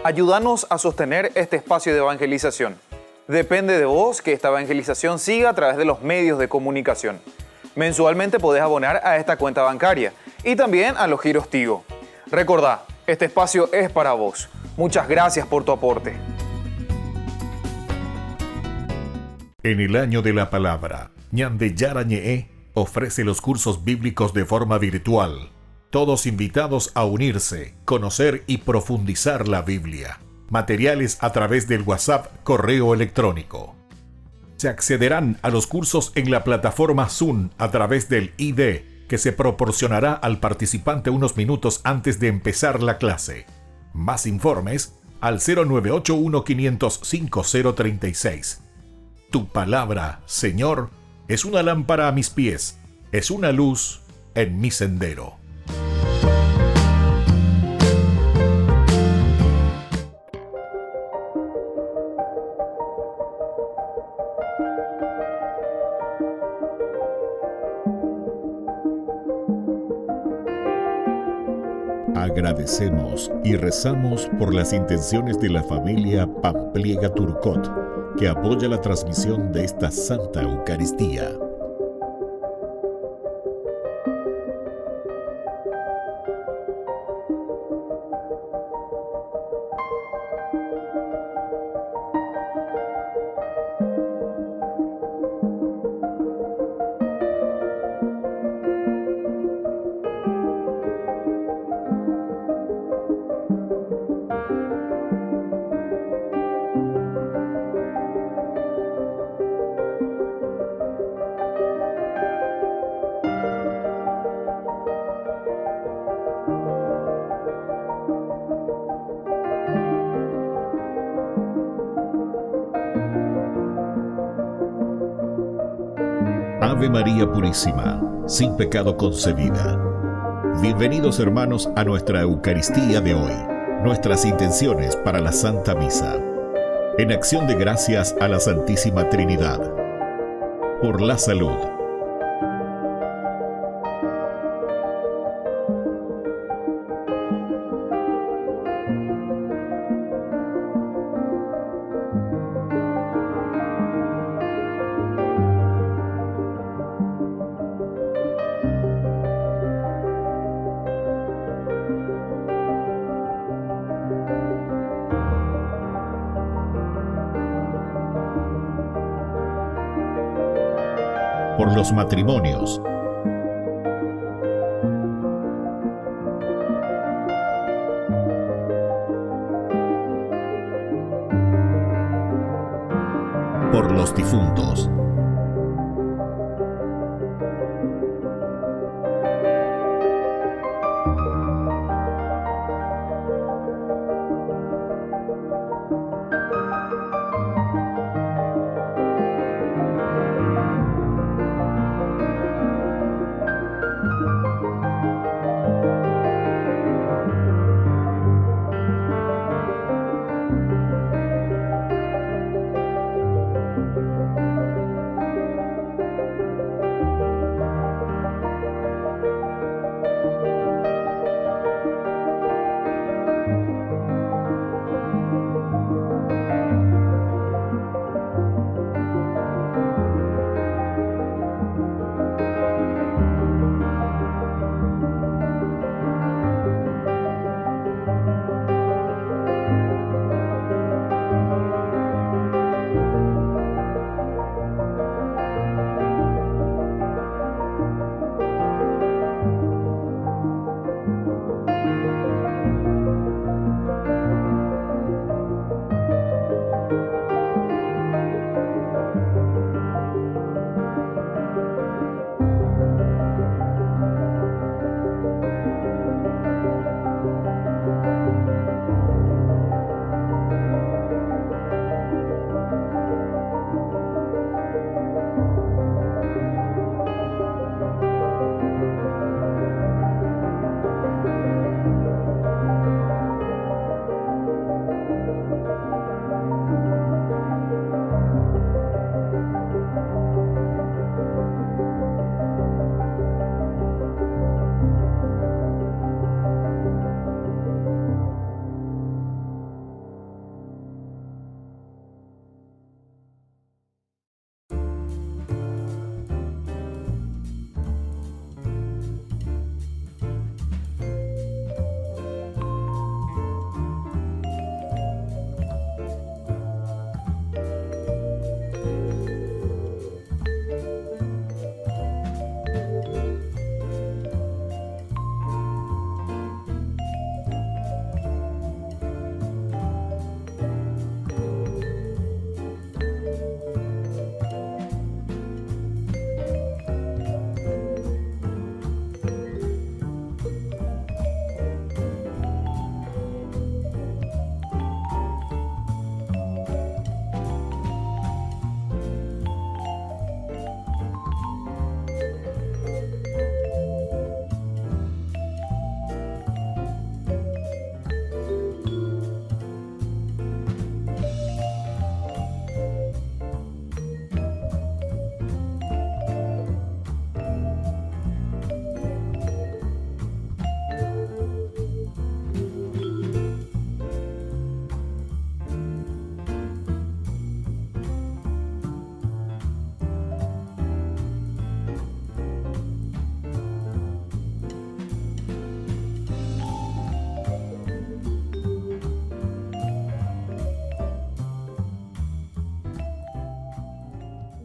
Ayúdanos a sostener este espacio de evangelización. Depende de vos que esta evangelización siga a través de los medios de comunicación. Mensualmente podés abonar a esta cuenta bancaria y también a los giros Tigo. Recordá, este espacio es para vos. Muchas gracias por tu aporte. En el año de la palabra, Ñande Yarañe'e ofrece los cursos bíblicos de forma virtual. Todos invitados a unirse, conocer y profundizar la Biblia. Materiales a través del WhatsApp, correo electrónico. Se accederán a los cursos en la plataforma Zoom a través del ID, que se proporcionará al participante unos minutos antes de empezar la clase. Más informes al 0981-500-5036. Tu palabra, Señor, es una lámpara a mis pies, es una luz en mi sendero. Agradecemos y rezamos por las intenciones de la familia Pampliega Turcot, que apoya la transmisión de esta Santa Eucaristía. Ave María Purísima, sin pecado concebida. Bienvenidos hermanos a nuestra Eucaristía de hoy, nuestras intenciones para la Santa Misa. En acción de gracias a la Santísima Trinidad. Por la salud. Por los matrimonios. Por los difuntos.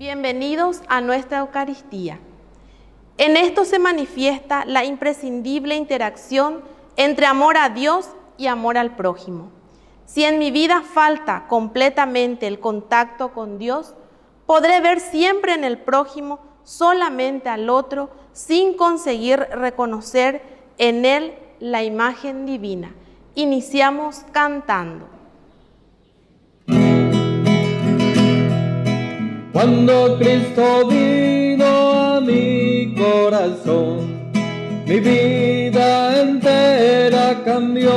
Bienvenidos a nuestra Eucaristía. En esto se manifiesta la imprescindible interacción entre amor a Dios y amor al prójimo. Si en mi vida falta completamente el contacto con Dios, podré ver siempre en el prójimo solamente al otro sin conseguir reconocer en él la imagen divina. Iniciamos cantando. Cuando Cristo vino a mi corazón, mi vida entera cambió.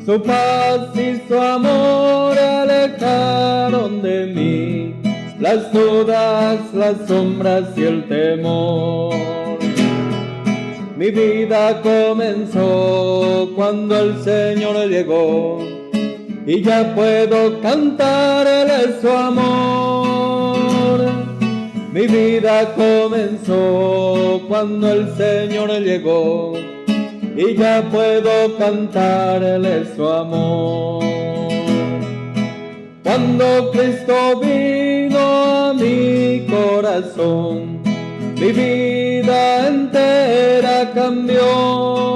Su paz y su amor alejaron de mí las dudas, las sombras y el temor. Mi vida comenzó cuando el Señor llegó, y ya puedo cantarle su amor. Mi vida comenzó cuando el Señor llegó, y ya puedo cantarle su amor. Cuando Cristo vino a mi corazón, mi vida entera cambió.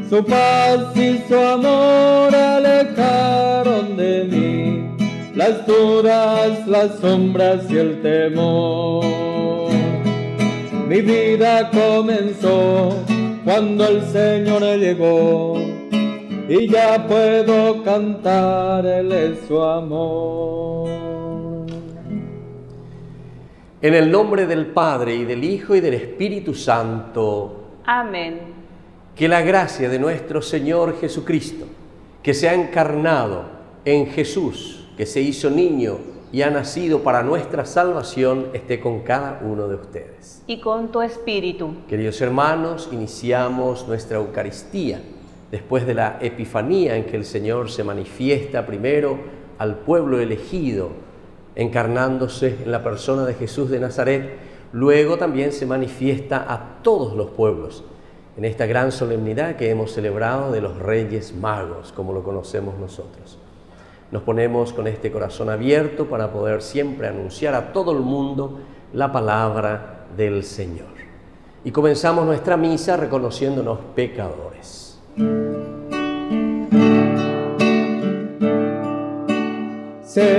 Su paz y su amor alejaron de mí las dudas, las sombras y el temor. Mi vida comenzó cuando el Señor llegó, y ya puedo cantarle su amor. En el nombre del Padre, y del Hijo, y del Espíritu Santo. Amén. Que la gracia de nuestro Señor Jesucristo, que se ha encarnado en Jesús, que se hizo niño y ha nacido para nuestra salvación, esté con cada uno de ustedes. Y con tu espíritu. Queridos hermanos, iniciamos nuestra Eucaristía después de la Epifanía, en que el Señor se manifiesta primero al pueblo elegido, encarnándose en la persona de Jesús de Nazaret. Luego también se manifiesta a todos los pueblos en esta gran solemnidad que hemos celebrado de los Reyes Magos, como lo conocemos nosotros. Nos ponemos con este corazón abierto para poder siempre anunciar a todo el mundo la palabra del Señor. Y comenzamos nuestra misa reconociéndonos pecadores. Señor,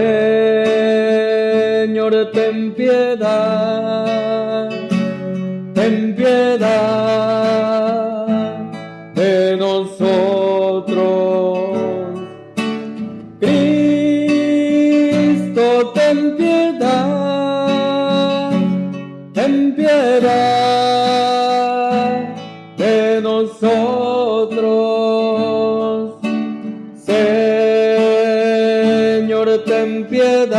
ten piedad, ten piedad de nosotros. Cristo, ten piedad de nosotros. Señor, ten piedad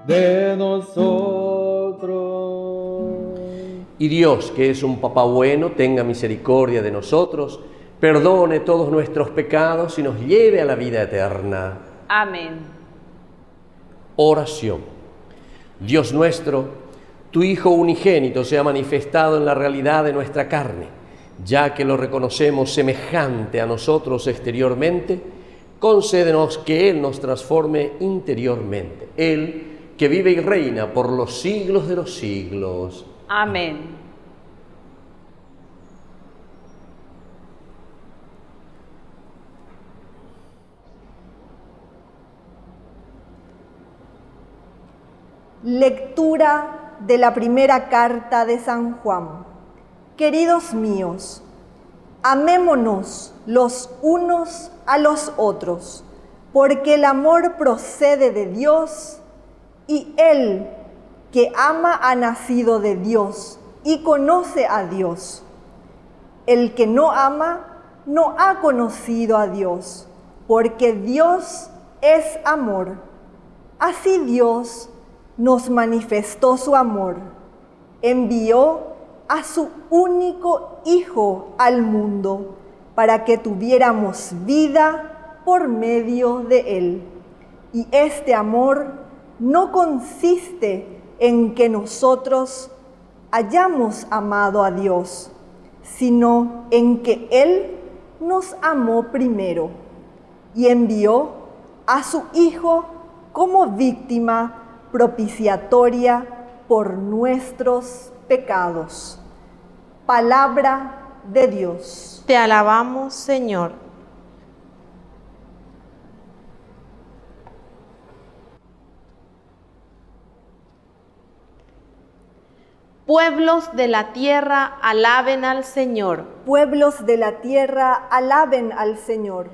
de nosotros. Y Dios, que es un Papá bueno, tenga misericordia de nosotros, perdone todos nuestros pecados y nos lleve a la vida eterna. Amén. Oración. Dios nuestro, tu Hijo unigénito se ha manifestado en la realidad de nuestra carne. Ya que lo reconocemos semejante a nosotros exteriormente, concédenos que Él nos transforme interiormente. Él, que vive y reina por los siglos de los siglos. Amén. Lectura de la primera carta de San Juan. Queridos míos, amémonos los unos a los otros, porque el amor procede de Dios, y el que ama ha nacido de Dios y conoce a Dios. El que no ama no ha conocido a Dios, porque Dios es amor. Así Dios nos manifestó su amor, envió a su único Hijo al mundo para que tuviéramos vida por medio de Él. Y este amor no consiste en que nosotros hayamos amado a Dios, sino en que Él nos amó primero y envió a su Hijo como víctima propiciatoria por nuestros pecados. Palabra de Dios. Te alabamos, Señor. Pueblos de la tierra, alaben al Señor. Pueblos de la tierra, alaben al Señor.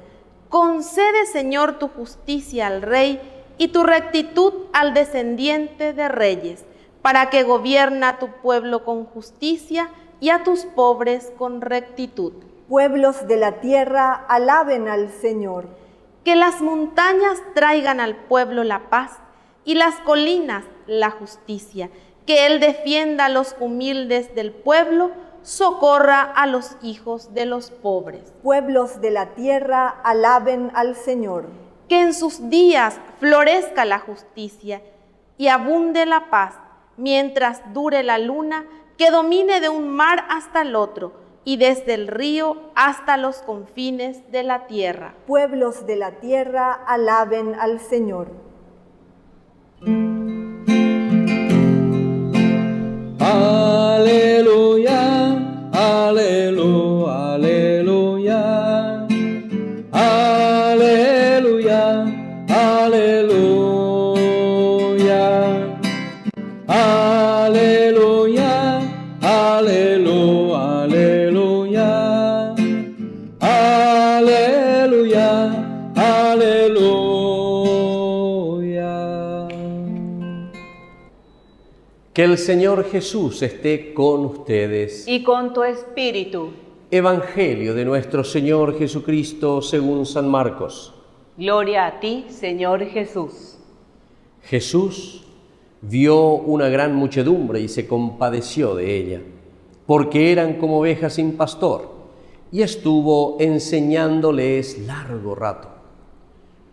Concede, Señor, tu justicia al Rey y tu rectitud al descendiente de reyes, para que gobierne a tu pueblo con justicia y a tus pobres con rectitud. Pueblos de la tierra, alaben al Señor. Que las montañas traigan al pueblo la paz y las colinas la justicia. Que Él defienda a los humildes del pueblo, socorra a los hijos de los pobres. Pueblos de la tierra, alaben al Señor. Que en sus días florezca la justicia y abunde la paz, mientras dure la luna, que domine de un mar hasta el otro y desde el río hasta los confines de la tierra. Pueblos de la tierra, alaben al Señor. Aleluya, aleluya, aleluya, aleluya, aleluya, aleluya, aleluya, aleluya, aleluya. Que el Señor Jesús esté con ustedes. Y con tu espíritu. Evangelio de nuestro Señor Jesucristo según San Marcos. Gloria a ti, Señor Jesús. Jesús vio una gran muchedumbre y se compadeció de ella, porque eran como ovejas sin pastor, y estuvo enseñándoles largo rato.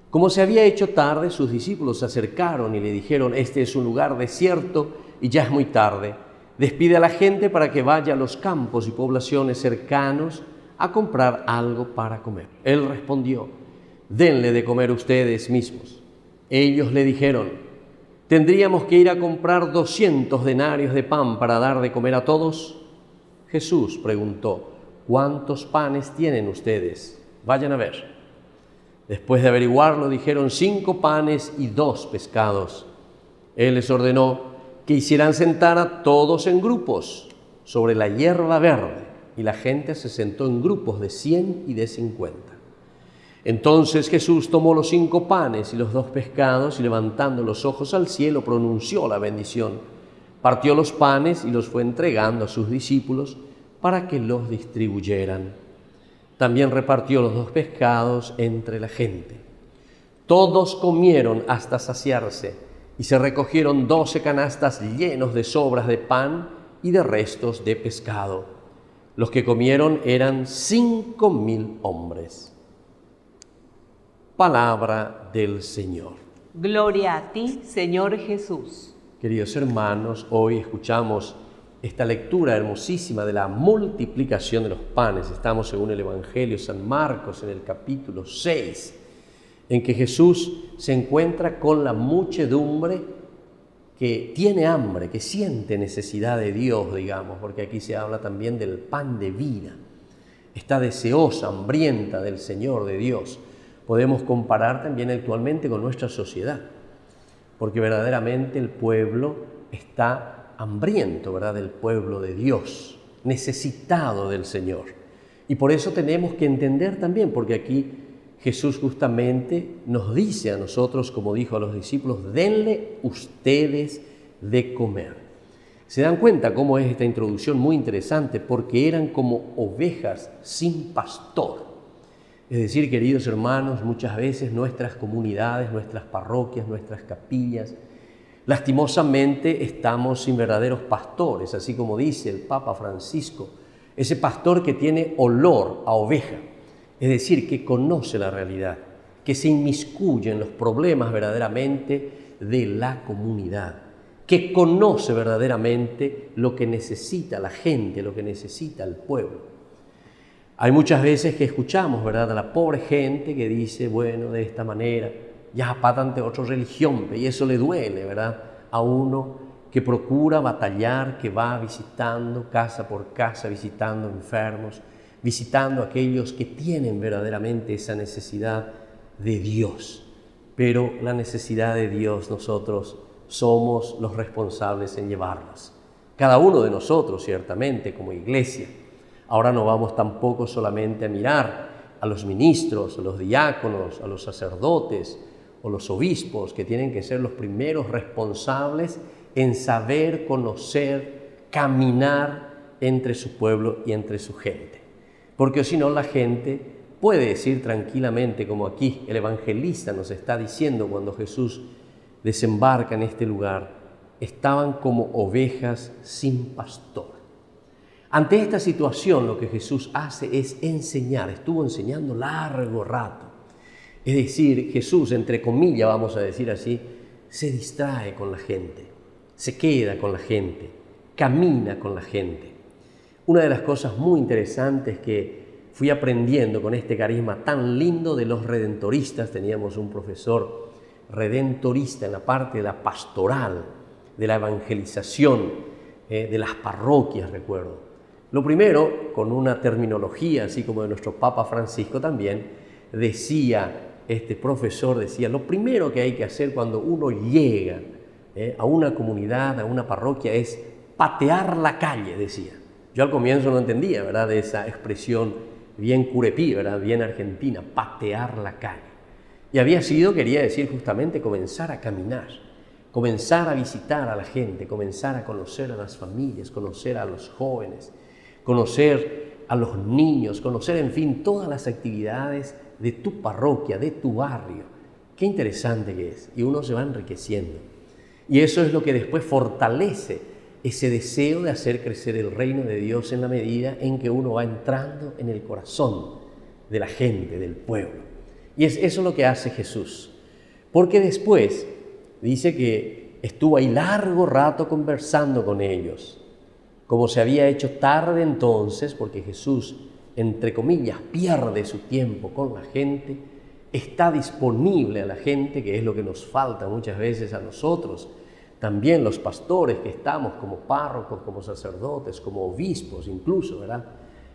Como se había hecho tarde, sus discípulos se acercaron y le dijeron: este es un lugar desierto y ya es muy tarde. Despide a la gente para que vaya a los campos y poblaciones cercanos a comprar algo para comer. Él respondió: denle de comer ustedes mismos. Ellos le dijeron: ¿tendríamos que ir a comprar 200 denarios de pan para dar de comer a todos? Jesús preguntó: ¿cuántos panes tienen ustedes? Vayan a ver. Después de averiguarlo, dijeron: 5 panes y 2 pescados. Él les ordenó que hicieran sentar a todos en grupos sobre la hierba verde, y la gente se sentó en grupos de 100 y de 50. Entonces Jesús tomó los 5 panes y los 2 pescados y, levantando los ojos al cielo, pronunció la bendición. Partió los panes y los fue entregando a sus discípulos para que los distribuyeran. También repartió los 2 pescados entre la gente. Todos comieron hasta saciarse, y se recogieron 12 canastas llenos de sobras de pan y de restos de pescado. Los que comieron eran 5.000 hombres. Palabra del Señor. Gloria a ti, Señor Jesús. Queridos hermanos, hoy escuchamos esta lectura hermosísima de la multiplicación de los panes. Estamos según el Evangelio de San Marcos en el capítulo 6, en que Jesús se encuentra con la muchedumbre que tiene hambre, que siente necesidad de Dios, digamos, porque aquí se habla también del pan de vida. Está deseosa, hambrienta del Señor, de Dios. Podemos comparar también actualmente con nuestra sociedad, porque verdaderamente el pueblo está hambriento, ¿verdad?, del pueblo de Dios, necesitado del Señor. Y por eso tenemos que entender también, porque aquí Jesús justamente nos dice a nosotros, como dijo a los discípulos: denle ustedes de comer. ¿Se dan cuenta cómo es esta introducción muy interesante? Porque eran como ovejas sin pastor. Es decir, queridos hermanos, muchas veces nuestras comunidades, nuestras parroquias, nuestras capillas, lastimosamente estamos sin verdaderos pastores, así como dice el Papa Francisco, ese pastor que tiene olor a oveja. Es decir, que conoce la realidad, que se inmiscuye en los problemas verdaderamente de la comunidad, que conoce verdaderamente lo que necesita la gente, lo que necesita el pueblo. Hay muchas veces que escuchamos, ¿verdad?, a la pobre gente que dice, bueno, de esta manera, ya patante otra religión, y eso le duele, ¿verdad?, a uno que procura batallar, que va visitando casa por casa, visitando enfermos, visitando a aquellos que tienen verdaderamente esa necesidad de Dios. Pero la necesidad de Dios nosotros somos los responsables en llevarlas. Cada uno de nosotros, ciertamente, como iglesia. Ahora no vamos tampoco solamente a mirar a los ministros, a los diáconos, a los sacerdotes o los obispos, que tienen que ser los primeros responsables en saber, conocer, caminar entre su pueblo y entre su gente. Porque si no, la gente puede decir tranquilamente, como aquí el evangelista nos está diciendo cuando Jesús desembarca en este lugar, estaban como ovejas sin pastor. Ante esta situación lo que Jesús hace es enseñar, estuvo enseñando largo rato. Es decir, Jesús, entre comillas, vamos a decir así, se distrae con la gente, se queda con la gente, camina con la gente. Una de las cosas muy interesantes que fui aprendiendo con este carisma tan lindo de los redentoristas, teníamos un profesor redentorista en la parte de la pastoral, de la evangelización, de las parroquias, recuerdo. Lo primero, con una terminología, así como de nuestro Papa Francisco también, decía, este profesor decía, lo primero que hay que hacer cuando uno llega a una comunidad, a una parroquia, es patear la calle, decía. Yo al comienzo no entendía, ¿verdad?, de esa expresión bien curepí, ¿verdad?, bien argentina, patear la calle. Y quería decir justamente comenzar a caminar, comenzar a visitar a la gente, comenzar a conocer a las familias, conocer a los jóvenes, conocer a los niños, conocer, en fin, todas las actividades de tu parroquia, de tu barrio. Qué interesante que es. Y uno se va enriqueciendo. Y eso es lo que después fortalece ese deseo de hacer crecer el reino de Dios en la medida en que uno va entrando en el corazón de la gente, del pueblo. Y es eso lo que hace Jesús. Porque después dice que estuvo ahí largo rato conversando con ellos. Como se había hecho tarde entonces, porque Jesús, entre comillas, pierde su tiempo con la gente, está disponible a la gente, que es lo que nos falta muchas veces a nosotros, también los pastores que estamos como párrocos, como sacerdotes, como obispos incluso, ¿verdad?,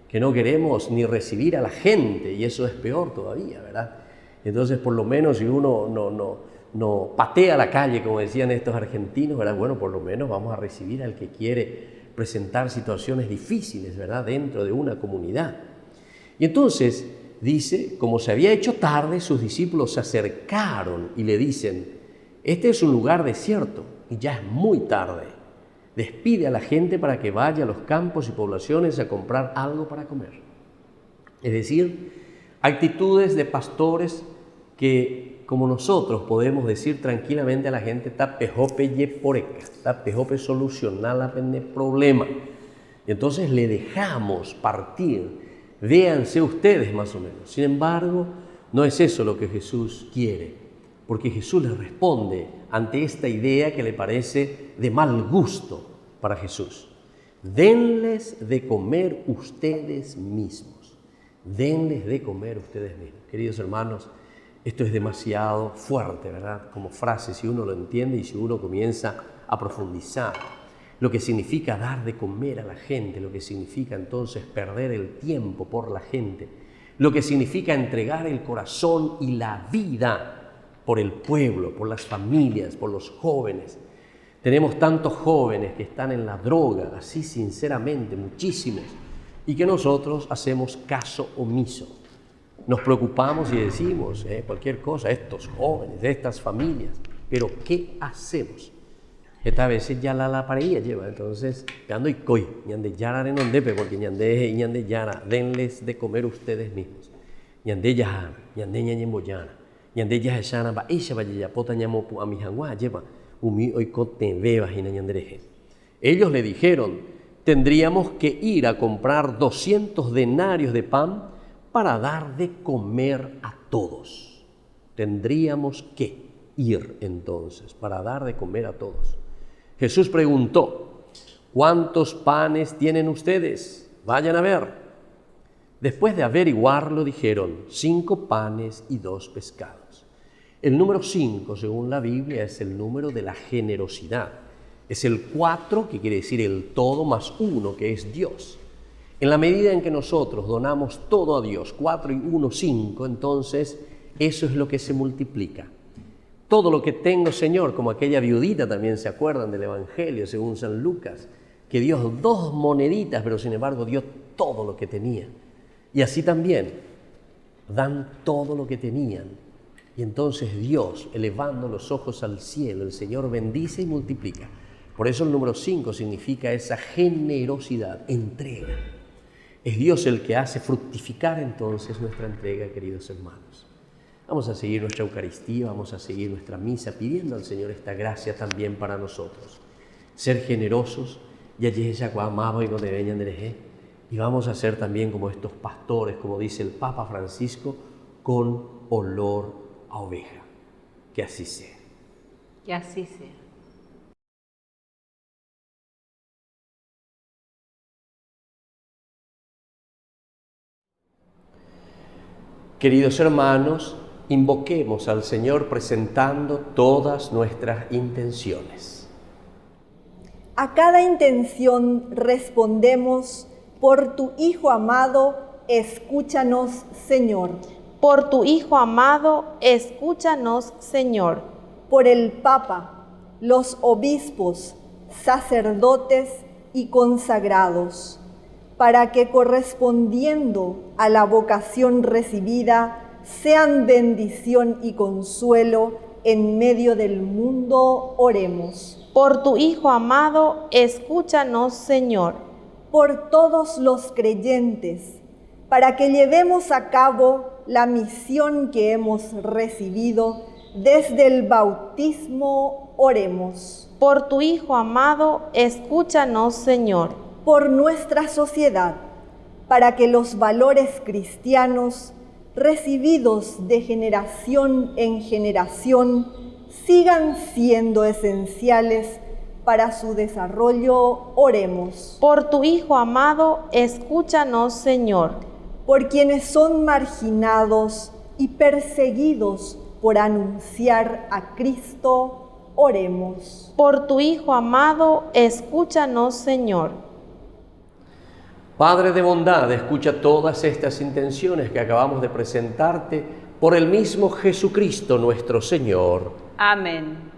que no queremos ni recibir a la gente, y eso es peor todavía, ¿verdad? Entonces, por lo menos si uno no patea la calle, como decían estos argentinos, ¿verdad?, bueno, por lo menos vamos a recibir al que quiere presentar situaciones difíciles, ¿verdad?, dentro de una comunidad. Y entonces dice, como se había hecho tarde, sus discípulos se acercaron y le dicen, este es un lugar desierto y ya es muy tarde. Despide a la gente para que vaya a los campos y poblaciones a comprar algo para comer. Es decir, actitudes de pastores que, como nosotros podemos decir tranquilamente a la gente, tapejope yeporeca, tapejope solucionar la problema. Y entonces le dejamos partir, véanse ustedes más o menos. Sin embargo, no es eso lo que Jesús quiere, porque Jesús les responde ante esta idea que le parece de mal gusto para Jesús. Denles de comer ustedes mismos. Denles de comer ustedes mismos. Queridos hermanos, esto es demasiado fuerte, ¿verdad?, como frase, si uno lo entiende y si uno comienza a profundizar. Lo que significa dar de comer a la gente, lo que significa entonces perder el tiempo por la gente, lo que significa entregar el corazón y la vida por el pueblo, por las familias, por los jóvenes. Tenemos tantos jóvenes que están en la droga, así sinceramente, muchísimos, y que nosotros hacemos caso omiso. Nos preocupamos y decimos cualquier cosa, estos jóvenes, de estas familias, pero ¿qué hacemos? Esta vez ya la pareja lleva, entonces, ando y coy, ñande yara en ondepe, porque ñande yara, denles de comer ustedes mismos. Ñande yara, ñande ñemboyana, ñande yara, va ella vaya ya pota ñamopu a mi jangua lleva, umi oikote beba y ñandreje. Ellos le dijeron, tendríamos que ir a comprar 200 denarios de pan para dar de comer a todos. Tendríamos que ir entonces para dar de comer a todos. Jesús preguntó, ¿cuántos panes tienen ustedes? Vayan a ver. Después de averiguarlo, dijeron: 5 panes y 2 pescados. El número 5, según la Biblia, es el número de la generosidad. Es el 4, que quiere decir el todo, más 1, que es Dios. En la medida en que nosotros donamos todo a Dios, 4 y 1, 5, entonces eso es lo que se multiplica. Todo lo que tengo, Señor, como aquella viudita, también se acuerdan del Evangelio, según San Lucas, que dio 2 moneditas, pero sin embargo dio todo lo que tenía. Y así también dan todo lo que tenían. Y entonces Dios, elevando los ojos al cielo, el Señor bendice y multiplica. Por eso el número 5 significa esa generosidad, entrega. Es Dios el que hace fructificar entonces nuestra entrega, queridos hermanos. Vamos a seguir nuestra Eucaristía, vamos a seguir nuestra misa, pidiendo al Señor esta gracia también para nosotros. Ser generosos, y vamos a ser también como estos pastores, como dice el Papa Francisco, con olor a oveja. Que así sea. Que así sea. Queridos hermanos, invoquemos al Señor presentando todas nuestras intenciones. A cada intención respondemos: por tu Hijo amado, escúchanos, Señor. Por tu Hijo amado, escúchanos, Señor. Por el Papa, los obispos, sacerdotes y consagrados, para que correspondiendo a la vocación recibida, sean bendición y consuelo en medio del mundo, oremos. Por tu Hijo amado, escúchanos, Señor. Por todos los creyentes, para que llevemos a cabo la misión que hemos recibido desde el bautismo, oremos. Por tu Hijo amado, escúchanos, Señor. Por nuestra sociedad, para que los valores cristianos recibidos de generación en generación sigan siendo esenciales para su desarrollo, oremos. Por tu Hijo amado, escúchanos, Señor. Por quienes son marginados y perseguidos por anunciar a Cristo, oremos. Por tu Hijo amado, escúchanos, Señor. Padre de bondad, escucha todas estas intenciones que acabamos de presentarte por el mismo Jesucristo nuestro Señor. Amén.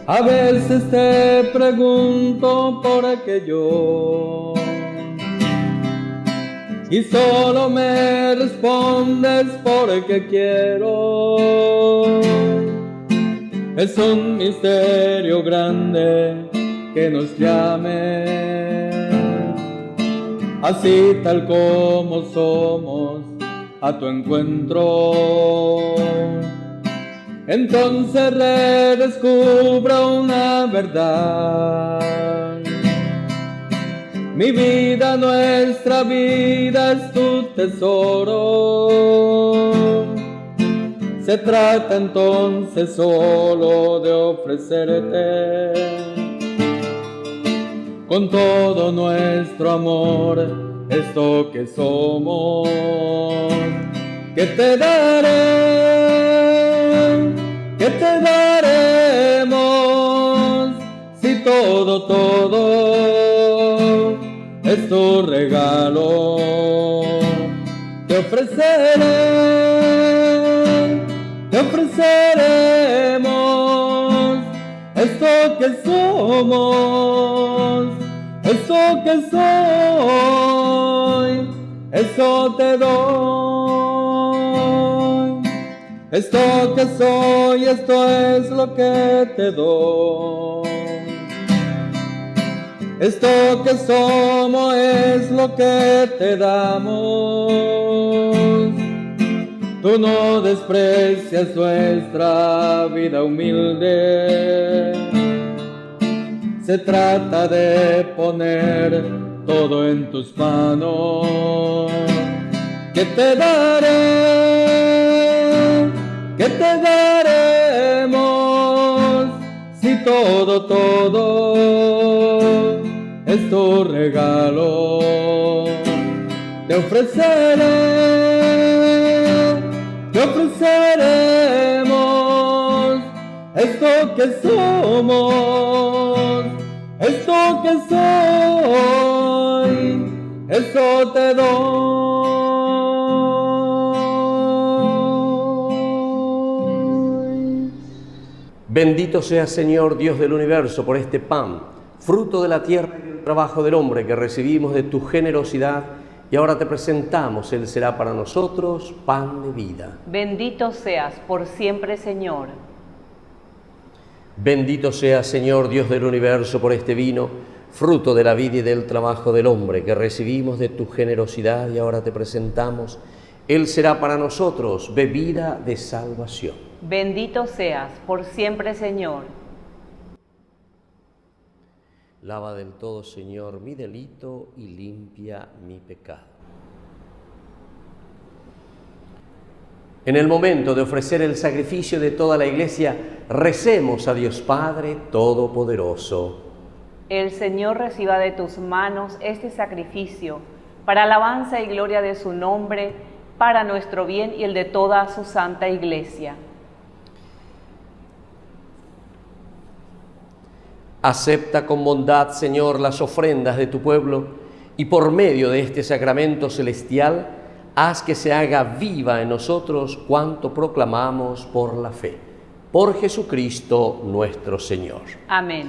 A veces te pregunto por aquello y solo me respondes porque quiero. Es un misterio grande que nos llame, así tal como somos, a tu encuentro. Entonces redescubro una verdad. Mi vida, nuestra vida es tu tesoro. Se trata entonces solo de ofrecerte con todo nuestro amor esto que somos, que te daré, que te daremos, si todo es tu regalo. Te ofreceremos esto que somos, esto que soy, eso te doy. Esto que soy, esto es lo que te doy. Esto que somos es lo que te damos. Tú no desprecias nuestra vida humilde. Se trata de poner todo en tus manos. Que te daré, que te daremos, si todo es tu regalo. Te ofreceremos esto que somos, esto que soy, esto te doy. Bendito sea, Señor, Dios del universo, por este pan, fruto de la tierra y del trabajo del hombre que recibimos de tu generosidad, y ahora te presentamos. Él será para nosotros pan de vida. Bendito seas por siempre, Señor. Bendito sea, Señor, Dios del universo, por este vino, fruto de la vida y del trabajo del hombre que recibimos de tu generosidad, y ahora te presentamos. Él será para nosotros bebida de salvación. Bendito seas por siempre, Señor. Lava del todo, Señor, mi delito y limpia mi pecado. En el momento de ofrecer el sacrificio de toda la Iglesia, recemos a Dios Padre Todopoderoso. El Señor reciba de tus manos este sacrificio, para alabanza y gloria de su nombre, para nuestro bien y el de toda su santa Iglesia. Acepta con bondad, Señor, las ofrendas de tu pueblo, y por medio de este sacramento celestial, haz que se haga viva en nosotros cuanto proclamamos por la fe. Por Jesucristo nuestro Señor. Amén.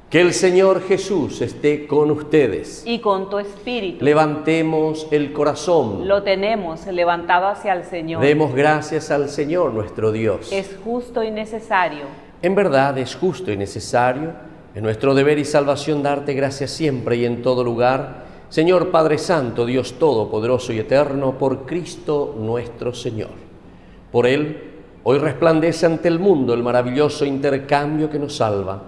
Que el Señor Jesús esté con ustedes. Y con tu espíritu. Levantemos el corazón. Lo tenemos levantado hacia el Señor. Demos gracias al Señor nuestro Dios. Es justo y necesario. En verdad es justo y necesario. Es nuestro deber y salvación darte gracias siempre y en todo lugar, Señor Padre Santo, Dios Todopoderoso y Eterno, por Cristo nuestro Señor. Por Él, hoy resplandece ante el mundo el maravilloso intercambio que nos salva,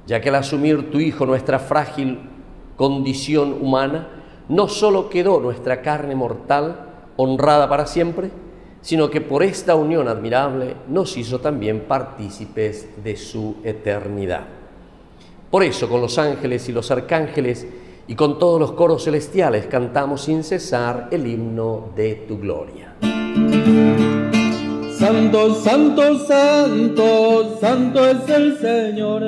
ya que al asumir tu Hijo nuestra frágil condición humana, no solo quedó nuestra carne mortal honrada para siempre, sino que por esta unión admirable nos hizo también partícipes de su eternidad. Por eso, con los ángeles y los arcángeles y con todos los coros celestiales cantamos sin cesar el himno de tu gloria. Santo, santo, santo, santo es el Señor,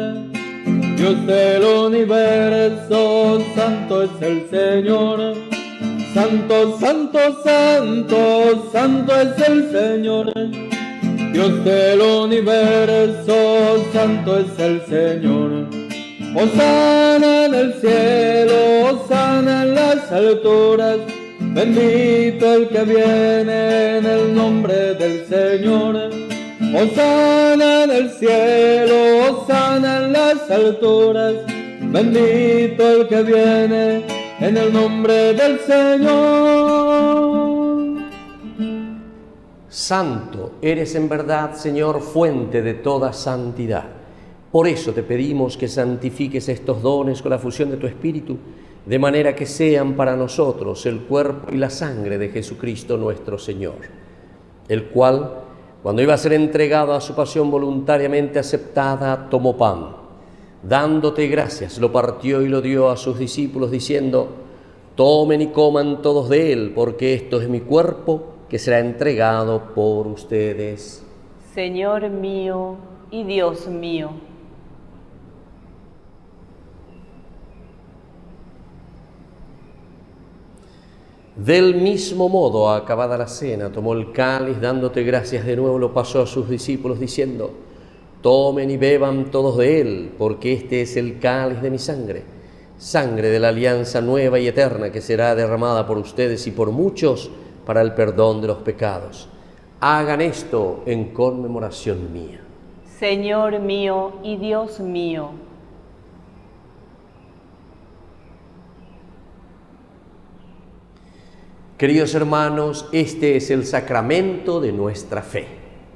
Dios del universo, santo es el Señor. Santo, santo, santo, santo es el Señor, Dios del universo, santo es el Señor. Hosana en el cielo, hosana en las alturas, bendito el que viene en el nombre del Señor. Hosana en el cielo, hosana en las alturas, bendito el que viene en el nombre del Señor. Santo eres en verdad, Señor, fuente de toda santidad. Por eso te pedimos que santifiques estos dones con la fusión de tu Espíritu, de manera que sean para nosotros el cuerpo y la sangre de Jesucristo nuestro Señor, el cual, cuando iba a ser entregado a su pasión voluntariamente aceptada, tomó pan. Dándote gracias, lo partió y lo dio a sus discípulos, diciendo: tomen y coman todos de él, porque esto es mi cuerpo, que será entregado por ustedes. Señor mío y Dios mío. Del mismo modo, acabada la cena, tomó el cáliz, dándote gracias de nuevo, lo pasó a sus discípulos, diciendo: tomen y beban todos de él, porque este es el cáliz de mi sangre, sangre de la alianza nueva y eterna, que será derramada por ustedes y por muchos para el perdón de los pecados. Hagan esto en conmemoración mía. Señor mío y Dios mío. Queridos hermanos, este es el sacramento de nuestra fe.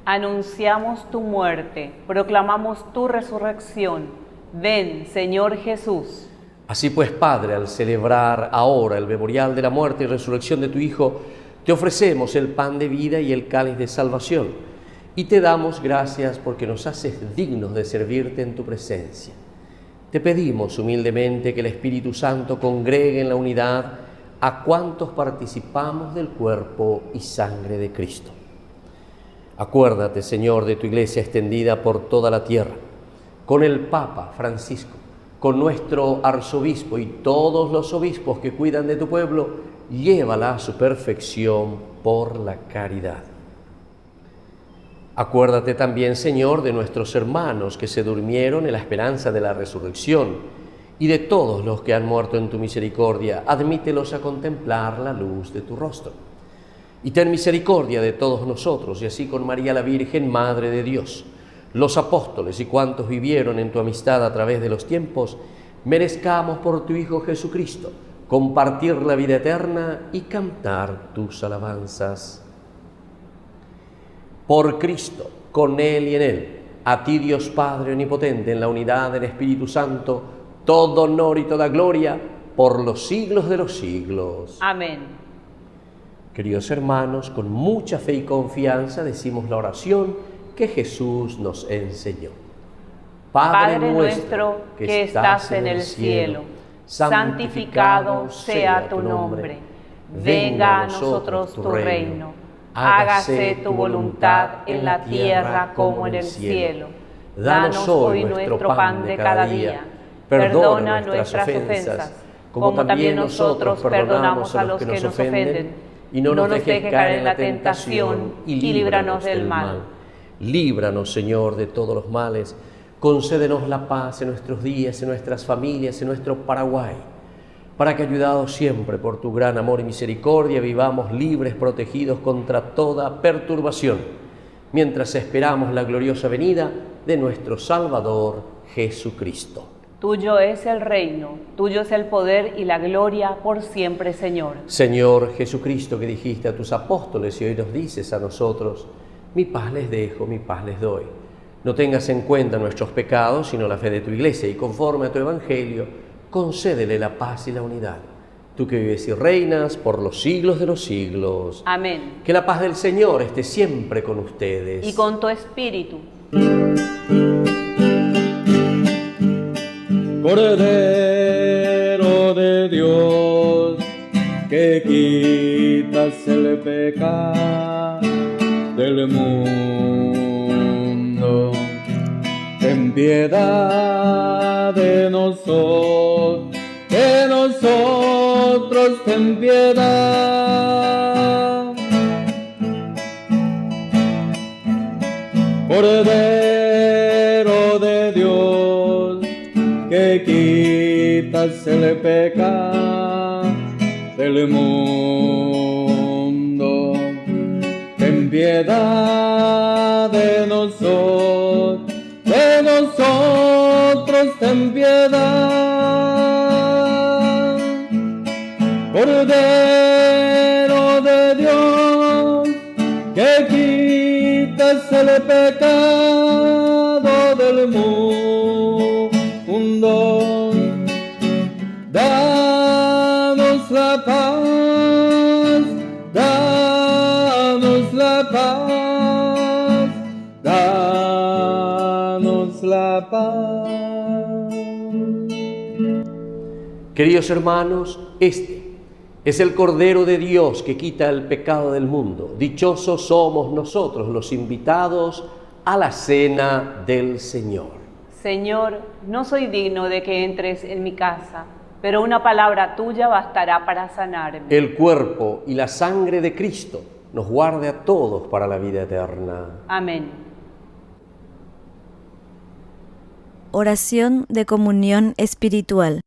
Anunciamos tu muerte, proclamamos tu resurrección. Ven, Señor Jesús. Así pues, Padre, al celebrar ahora el memorial de la muerte y resurrección de tu Hijo, te ofrecemos el pan de vida y el cáliz de salvación, y te damos gracias porque nos haces dignos de servirte en tu presencia. te pedimos humildemente que el Espíritu Santo congregue en la unidad a cuantos participamos del cuerpo y sangre de Cristo. Acuérdate, Señor, de tu Iglesia extendida por toda la tierra, con el Papa Francisco, con nuestro arzobispo y todos los obispos que cuidan de tu pueblo, llévala a su perfección por la caridad. Acuérdate también, Señor, de nuestros hermanos que se durmieron en la esperanza de la resurrección y de todos los que han muerto en tu misericordia. Admítelos a contemplar la luz de tu rostro. Y ten misericordia de todos nosotros, y así con María la Virgen, Madre de Dios, los apóstoles y cuantos vivieron en tu amistad a través de los tiempos, merezcamos por tu Hijo Jesucristo compartir la vida eterna y cantar tus alabanzas. Por Cristo, con Él y en Él, a ti Dios Padre Omnipotente, en la unidad del Espíritu Santo, todo honor y toda gloria por los siglos de los siglos. Amén. Queridos hermanos, con mucha fe y confianza decimos la oración que Jesús nos enseñó. Padre nuestro que estás en el cielo, santificado sea tu nombre. Venga a nosotros tu reino. Hágase tu voluntad en la tierra como en el cielo. Danos hoy nuestro pan de cada día. Perdona nuestras ofensas, como también nosotros perdonamos a los que nos ofenden. Y no nos dejes caer en la tentación y líbranos del mal. Líbranos, Señor, de todos los males. Concédenos la paz en nuestros días, en nuestras familias, en nuestro Paraguay, para que, ayudados siempre por tu gran amor y misericordia, vivamos libres, protegidos contra toda perturbación, mientras esperamos la gloriosa venida de nuestro Salvador Jesucristo. Tuyo es el reino, tuyo es el poder y la gloria por siempre, Señor. Señor Jesucristo, que dijiste a tus apóstoles y hoy nos dices a nosotros: mi paz les dejo, mi paz les doy. No tengas en cuenta nuestros pecados, sino la fe de tu Iglesia, y conforme a tu Evangelio, concédele la paz y la unidad. Tú que vives y reinas por los siglos de los siglos. Amén. Que la paz del Señor esté siempre con ustedes. Y con tu espíritu. Cordero de Dios, que quitas el pecado del mundo, ten piedad de nosotros, ten piedad. Cordero de Dios, que quitas el pecado del mundo, ten piedad de nosotros, ten piedad. Cordero de Dios, que quitas el pecado del mundo, danos la paz, danos la paz, danos la paz. Queridos hermanos, este es el Cordero de Dios que quita el pecado del mundo. Dichosos somos nosotros los invitados a la cena del Señor. Señor, no soy digno de que entres en mi casa, pero una palabra tuya bastará para sanarme. El cuerpo y la sangre de Cristo nos guarde a todos para la vida eterna. Amén. Oración de comunión espiritual.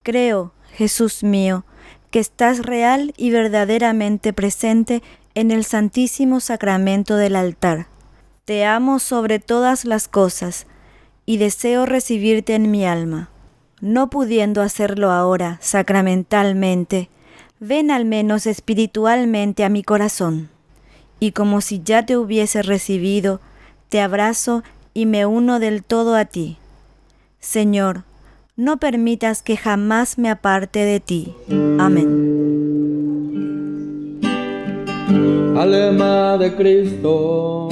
Creo, Jesús mío, que estás real y verdaderamente presente en el Santísimo Sacramento del altar. Te amo sobre todas las cosas y deseo recibirte en mi alma. No pudiendo hacerlo ahora sacramentalmente, ven al menos espiritualmente a mi corazón. Y como si ya te hubiese recibido, te abrazo y me uno del todo a ti. Señor, no permitas que jamás me aparte de ti. Amén. Alma de Cristo,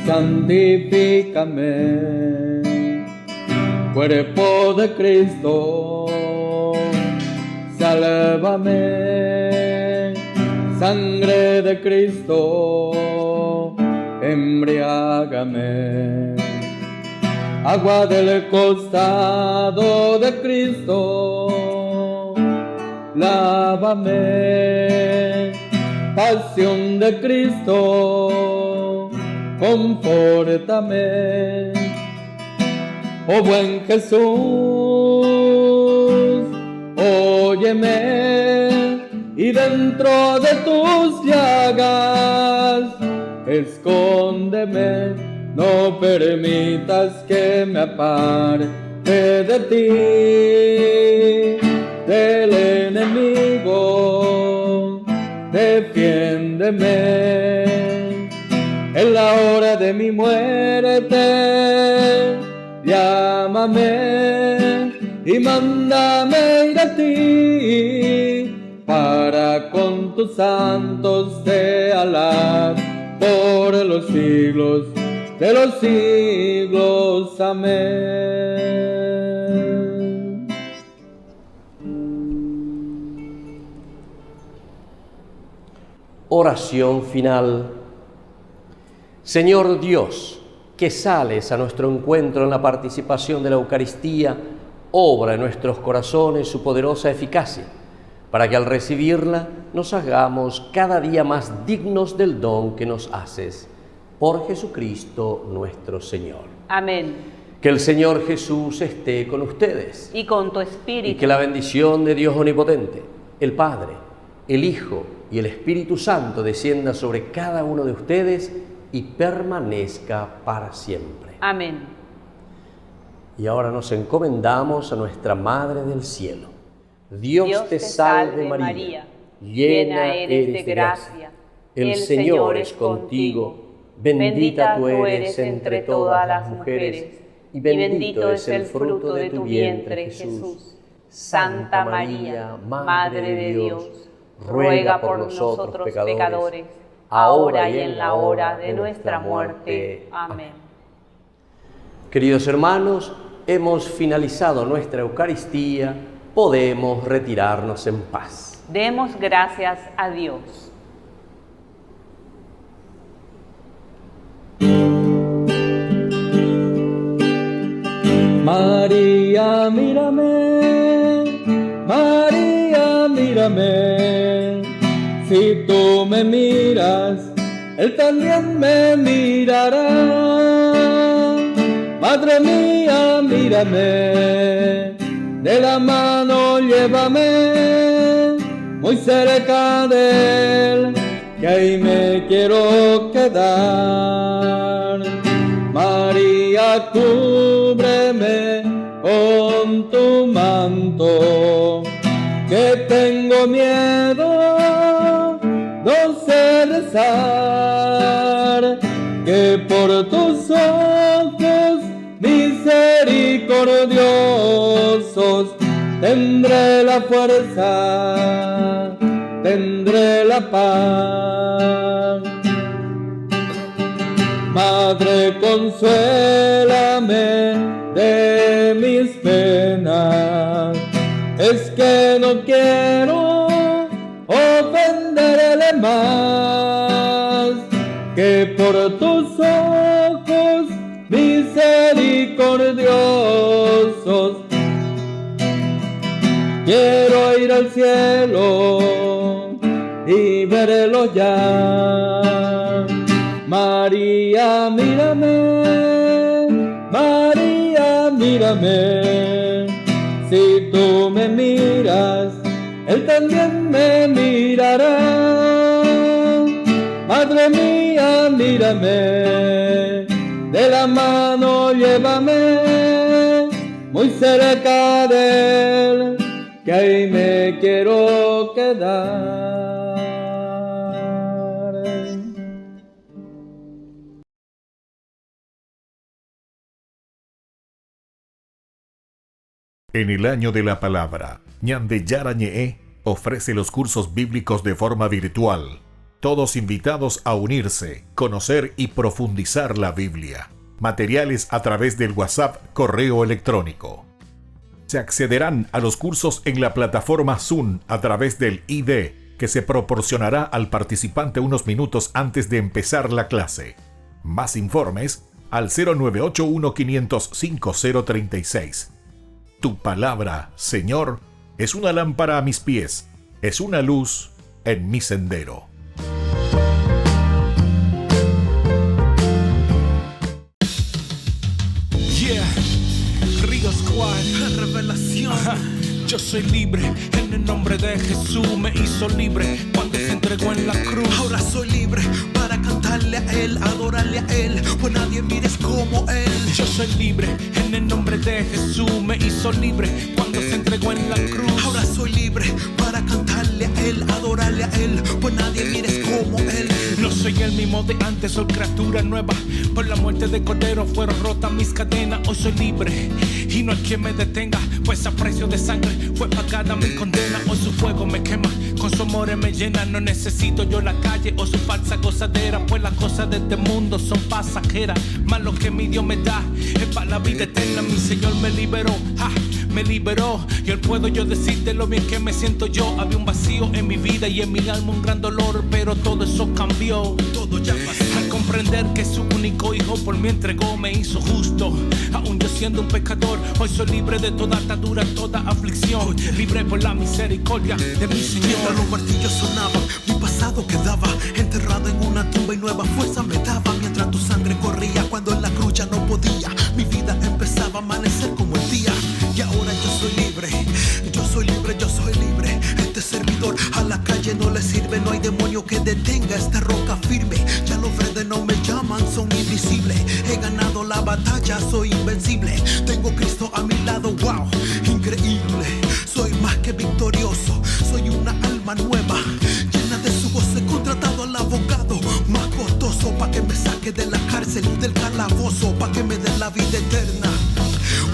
santifícame. cuerpo de Cristo, sálvame, sangre de Cristo, embriágame, agua del costado de Cristo, lávame, pasión de Cristo, confórtame. Oh buen Jesús, óyeme, y dentro de tus llagas, escóndeme, no permitas que me aparte de ti, del enemigo, defiéndeme, en la hora de mi muerte, llámame y mándame ir a ti, para con tus santos te alar por los siglos de los siglos. Amén. Oración final. Señor Dios, que sales a nuestro encuentro en la participación de la Eucaristía, obra en nuestros corazones su poderosa eficacia, para que al recibirla nos hagamos cada día más dignos del don que nos haces. Por Jesucristo nuestro Señor. Amén. Que el Señor Jesús esté con ustedes. Y con tu espíritu. Y que la bendición de Dios Omnipotente, el Padre, el Hijo y el Espíritu Santo descienda sobre cada uno de ustedes y permanezca para siempre. Amén. Y ahora nos encomendamos a nuestra Madre del Cielo. Dios te salve María, llena eres de gracia, el Señor es contigo, bendita tú eres entre todas las mujeres, y bendito es el fruto de tu vientre, Jesús. Santa María, Madre de Dios, ruega por nosotros pecadores, ahora y en la hora de nuestra muerte. Amén. Queridos hermanos, hemos finalizado nuestra Eucaristía, podemos retirarnos en paz. Demos gracias a Dios. María, mírame, María, mírame, si tú me miras, Él también me mirará. Madre mía, mírame, de la mano llévame, muy cerca de Él, que ahí me quiero quedar. María, cúbreme con tu manto, que tengo miedo, no sé rezar, que por tus ojos misericordiosos tendré la fuerza, tendré la paz. Madre, consuélame de mis penas, es que no quiero ofenderle más, que por tus ojos misericordiosos quiero ir al cielo y verlo ya. María, mírame, María, mírame, si tú me miras, Él también me mirará. Madre mía, mírame, de la mano llévame, muy cerca de Él, que ahí me quiero quedar. En el año de la palabra, Ñande Yarañe ofrece los cursos bíblicos de forma virtual. Todos invitados a unirse, conocer y profundizar la Biblia. Materiales a través del WhatsApp, correo electrónico. Se accederán a los cursos en la plataforma Zoom a través del ID, que se proporcionará al participante unos minutos antes de empezar la clase. Más informes al 0981-500-5036. Tu palabra, Señor, es una lámpara a mis pies, es una luz en mi sendero. Río Squad, revelación. Yo soy libre, en el nombre de Jesús me hizo libre cuando se entregó en la cruz. Ahora soy libre para cantarle a Él, adorarle a Él, pues nadie mires como Él. Yo soy libre, en el nombre de Jesús me hizo libre cuando se entregó en la cruz. Ahora soy libre para cantarle a Él, adorarle a Él, pues nadie mires como Él. No soy el mismo de antes, soy criatura nueva. Por la muerte de Cordero fueron rotas mis cadenas. Hoy soy libre y no hay quien me detenga, pues a precio de sangre fue pagada mi condena. Hoy su fuego me quema, con su amor me llena. No necesito yo la calle o su falsa gozadera, pues las cosas de este mundo son pasajeras. Más lo que mi Dios me da es para la vida eterna. Mi Señor me liberó, me liberó. Y hoy puedo yo decirte lo bien que me siento yo. Había un vacío en mi vida y en mi alma un gran dolor, pero todo eso cambió. Todo ya pasó. Al comprender que su único hijo por mí entregó, me hizo justo. Aún yo siendo un pecador, hoy soy libre de toda atadura, toda aflicción. Libre por la misericordia de mi Señor. Mientras los martillos sonaban, mi pasado quedaba enterrado en una tumba y nueva fuerza me daba. Mientras tu sangre corría cuando en la cruz ya no podía, mi vida empezaba a amanecer como el día. Y ahora yo soy libre, yo soy libre, yo soy libre. Este servidor a la calle no le sirve, no hay demonio que detenga esta roca firme. Ya los verdes no me llaman, son invisibles. He ganado la batalla, soy invencible. Tengo Cristo a mi lado, wow, increíble. Soy más que victorioso, soy una alma nueva, llena de su gozo. He contratado al abogado más costoso, pa' que me saque de la cárcel y del calabozo, pa' que me dé la vida eterna.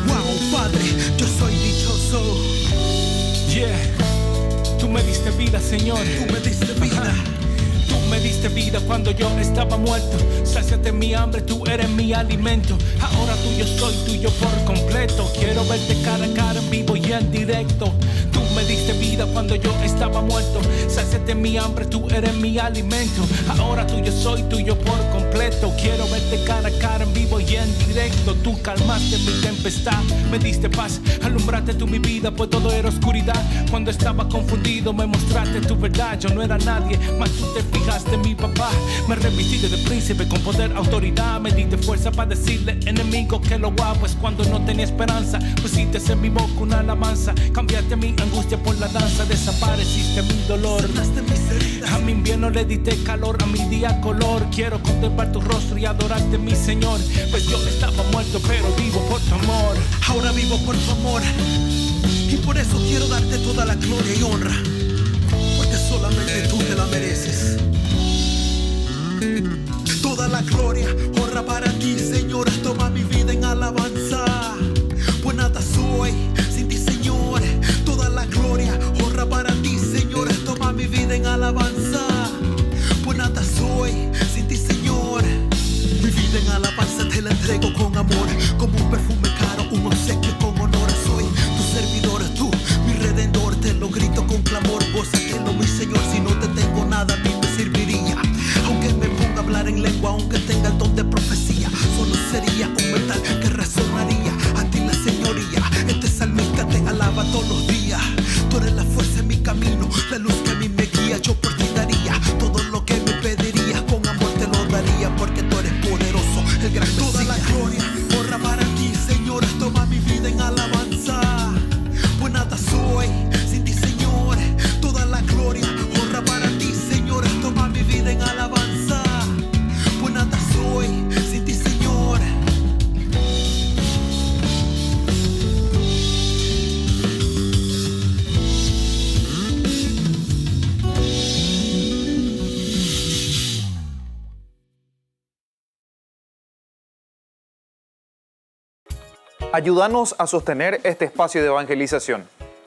Wow, Padre, yo soy dichoso. Yeah, tú me diste vida, Señor. Tú me diste vida. Tú me diste vida cuando yo estaba muerto. Sáciate mi hambre, tú eres mi alimento. Ahora tuyo soy, tuyo por completo. Quiero verte cara a cara, en vivo y en directo. Tú me diste vida cuando yo estaba muerto. Sáciate mi hambre, tú eres mi alimento. Ahora tuyo soy, tuyo por completo. Quiero verte cara a cara, en vivo y en directo. Tú calmaste mi tempestad, me diste paz. Alumbraste tú mi vida, pues todo era oscuridad. Cuando estaba confundido me mostraste tu verdad. Yo no era nadie, mas tú te fijaste en mi papá. Me revestiste de príncipe con poder, autoridad. Me diste fuerza para decirle enemigo que lo hago. Es cuando no tenía esperanza, pusiste en mi boca una alabanza. Cambiaste mi angustia por la danza, desapareciste mi dolor. A mi invierno le diste calor, a mi día color. Quiero contemplar tu rostro y adorarte, mi Señor. Pues yo estaba muerto, pero vivo por tu amor. Ahora vivo por tu amor, y por eso quiero darte toda la gloria y honra, porque solamente tú te la mereces. Toda la gloria, honra para ti, Señor. Toma mi vida en alabanza, pues nada soy sin ti, Señor. Toda la gloria, honra para ti, Señor. Toma mi vida en alabanza, pues nada soy sin ti, Señor. Mi vida en alabanza te la entrego con amor, como un perfume caro, un obsequio con honor. Soy tu servidor, tú, mi redentor. Te lo grito con clamor, gózatelo, mi Señor. Si no te tengo nada, a mí me serviría. Aunque me ponga a hablar en lengua, aunque tenga el don de profecía, solo sería un metal que resonaría. A ti la señoría, este salmista te alaba todos los días. Tú eres la fuerza en mi camino, la luz que a mí me guía. Yo por ti daría todo lo que me pedirías, con amor te lo daría, porque tú eres poderoso, el gran Mesías. Toda la gloria, honra para ti, Señor. Toma mi vida en alabanza, pues nada soy sin ti, Señor. Toda la gloria, honra para ti, Señor. Toma mi vida en alabanza, pues nada soy sin ti, Señor. Ayúdanos a sostener este espacio de evangelización.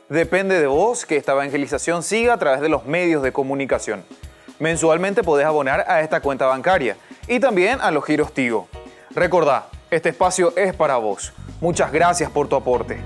Depende de vos que esta evangelización siga a través de los medios de comunicación. Mensualmente podés abonar a esta cuenta bancaria y también a los giros Tigo. Recordá, Este espacio es para vos. Muchas gracias por tu aporte.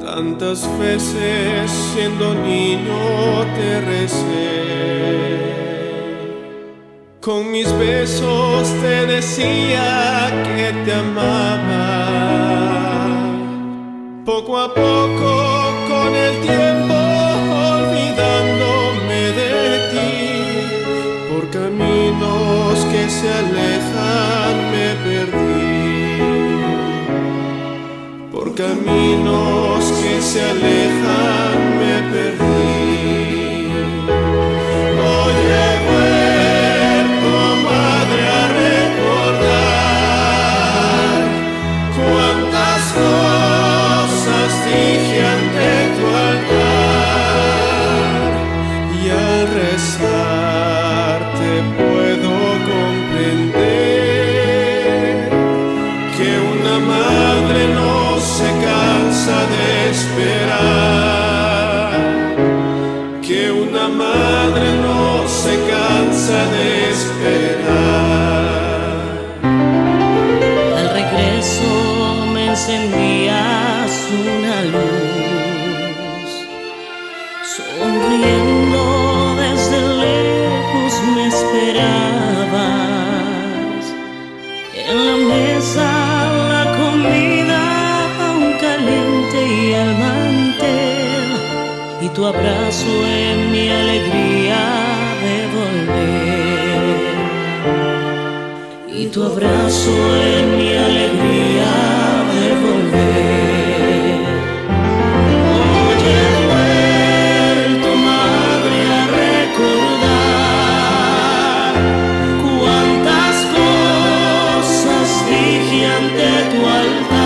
Tantas veces siendo niño te recé, con mis besos te decía que te amaba. Poco a poco con el tiempo olvidándome de ti, por caminos que se alejan me perdí. Por caminos que se alejan me perdí. Hoy he vuelto, madre, a recordar cuántas cosas dije ante tu altar, y al rezar te puedo comprender que una madre no se cansa de esperar, que una madre no se cansa de esperar. Al regreso me encendías una luz, sonriendo desde lejos me esperabas. En la mesa la comida caliente y el mantel, y tu abrazo en mi alegría de volver, y tu abrazo en mi alegría de volver. Hoy he vuelto, madre, a recordar cuántas cosas dije ante tu altar,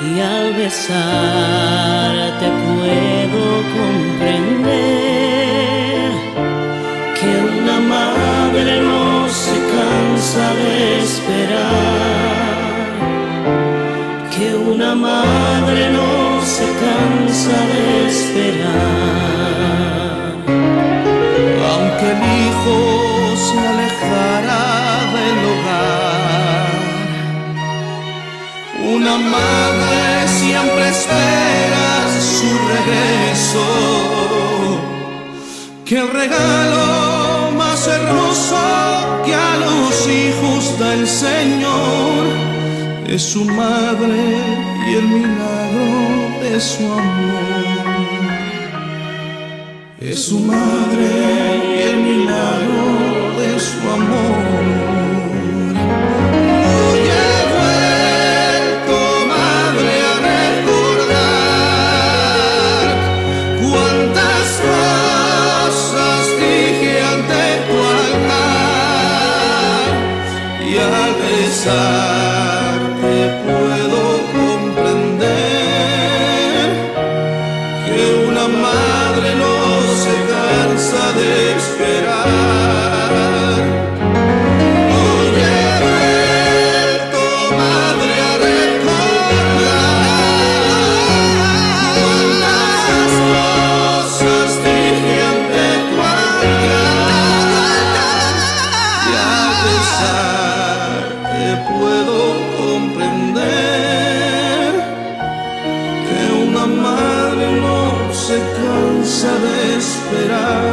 y al besarte puedo comprender que una madre no se cansa de esperar, que una madre no se cansa de esperar. Aunque el hijo se alejara del hogar, una madre siempre espera su regreso, que el regalo más hermoso que a los hijos da el Señor es su madre y el milagro de su amor. Es su madre y el milagro de su amor. Te puedo comprender que una madre no se cansa de esperar. Hoy he vuelto, madre, a recordar cuántas cosas dije ante tu altar, y a pesar puedo comprender que una madre no se cansa de esperar,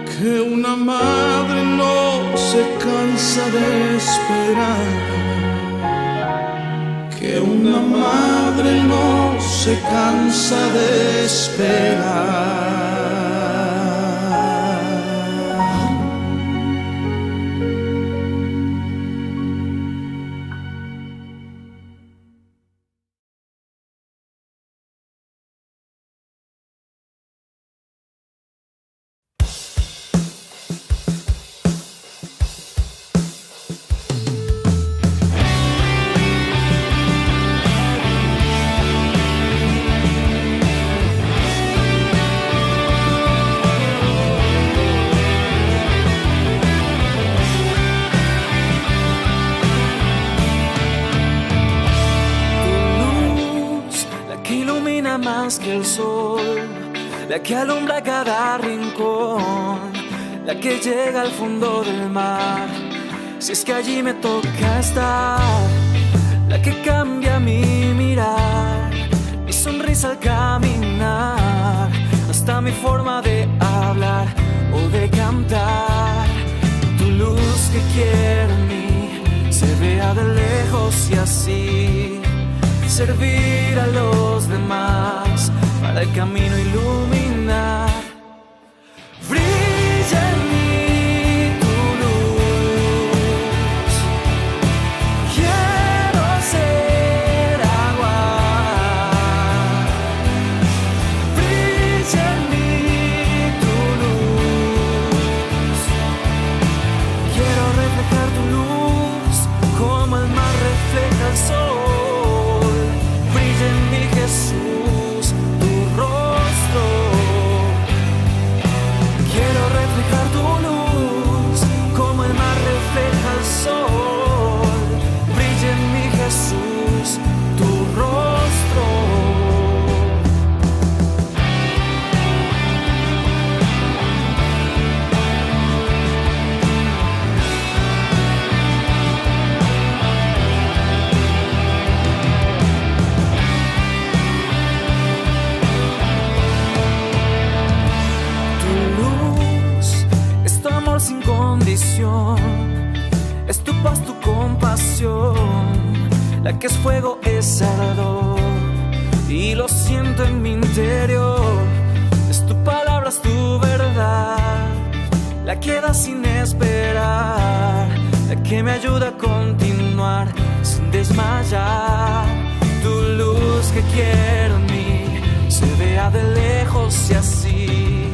que una madre no se cansa de esperar, que una madre no se cansa de esperar. más que el sol, la que alumbra cada rincón, la que llega al fondo del mar, si es que allí me toca estar, la que cambia mi mirar, mi sonrisa al caminar, hasta mi forma de hablar o de cantar. Tu luz que quiere en mí se vea de lejos y así servir a los demás para el camino iluminar. Brilla en mí tu luz, quiero ser agua. Brilla en mí tu luz, quiero reflejar tu luz como el mar refleja el sol. Jesús, tu rostro, quiero reflejar tu luz como el mar refleja el sol. Brilla en mí, Jesús, tu rostro. Sin condición, es tu paz, tu compasión, la que es fuego, es ardor, y lo siento en mi interior. Es tu palabra, es tu verdad, la que da sin esperar, la que me ayuda a continuar sin desmayar. Tu luz que quiero en mí se vea de lejos y así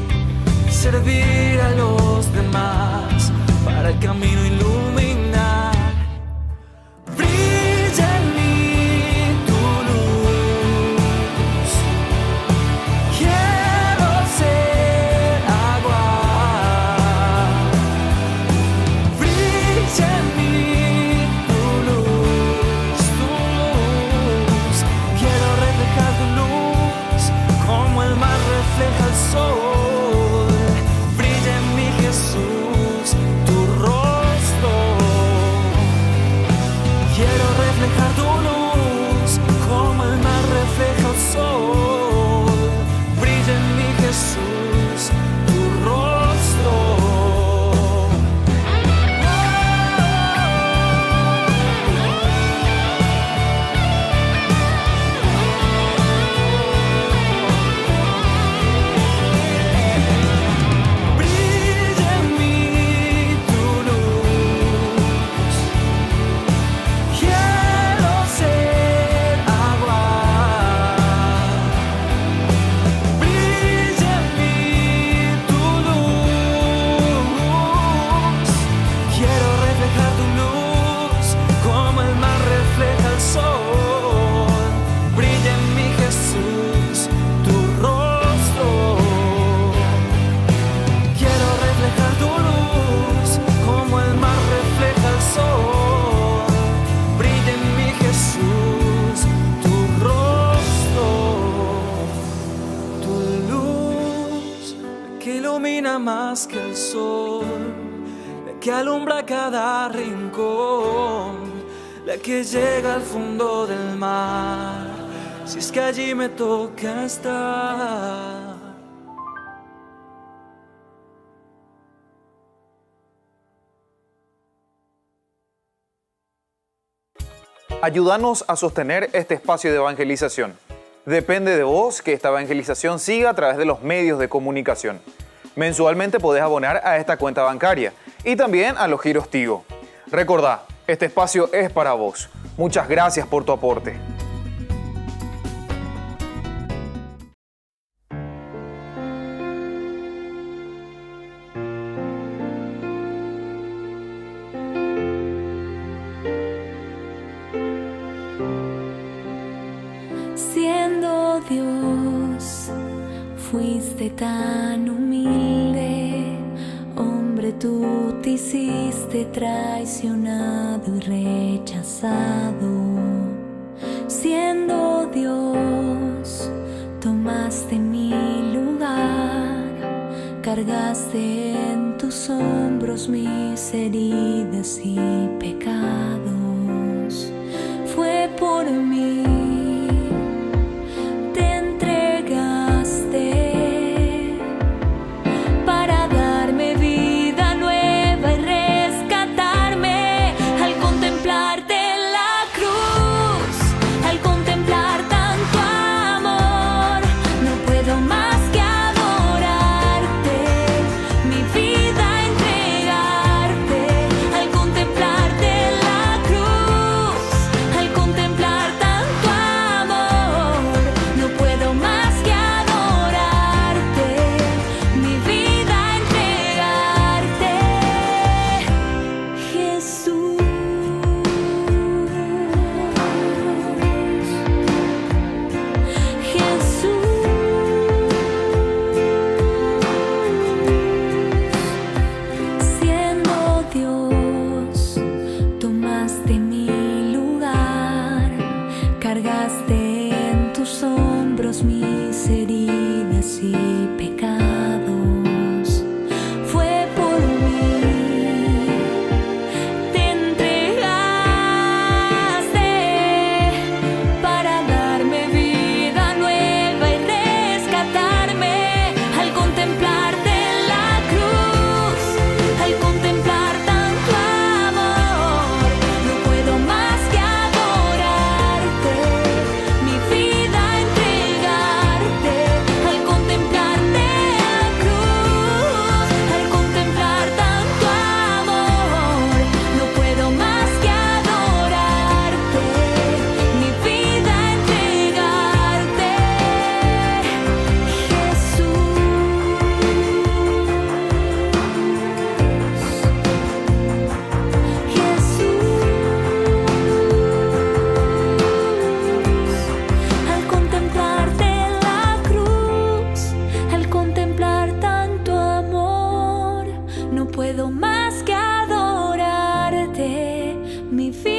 servir a los demás para el camino iluminar. Brilla en mí tu luz, quiero ser agua. Brilla en mí tu luz, quiero reflejar tu luz como el mar refleja el sol. Jesús, tu rostro, quiero reflejar tu luz como el mar refleja el sol. Brilla en mí, Jesús, tu rostro. Más que el sol, la que alumbra cada rincón, la que llega al fondo del mar, si es que allí me toca estar. Ayúdanos a sostener este espacio de evangelización. Depende de vos que esta evangelización siga a través de los medios de comunicación. Mensualmente podés abonar a esta cuenta bancaria y también a los giros Tigo. Recordá, este espacio es para vos. Muchas gracias por tu aporte. Siendo Dios, fuiste tan humilde, hombre, tú te hiciste traicionado y rechazado. Siendo Dios, tomaste cargaste en tus hombros mis heridas y pecados. Fue por mí, te entregaste para darme vida nueva y rescatarme. Al contemplarte en la cruz, al contemplar tanto amor, no puedo más que adorarte, mi vida entregarte. Al contemplarte en la cruz, al contemplar tanto amor, no puedo más que adorarte, mi vida entregarte. Jesús, siendo Dios, tomaste mi lugar, cargaste en tus hombros mis heridas y pecados. Fue por mí, te entregaste para darme vida nueva y rescatarme. Al contemplarte en la cruz, al contemplar tanto amor, no puedo más que adorarte, mi vida entregarte. Al contemplarte en la cruz, al contemplar tanto amor, no puedo más que adorarte, mi vida entregarte. Al contemplarte en la cruz, al contemplar tanto amor, no puedo más que adorarte, mi vida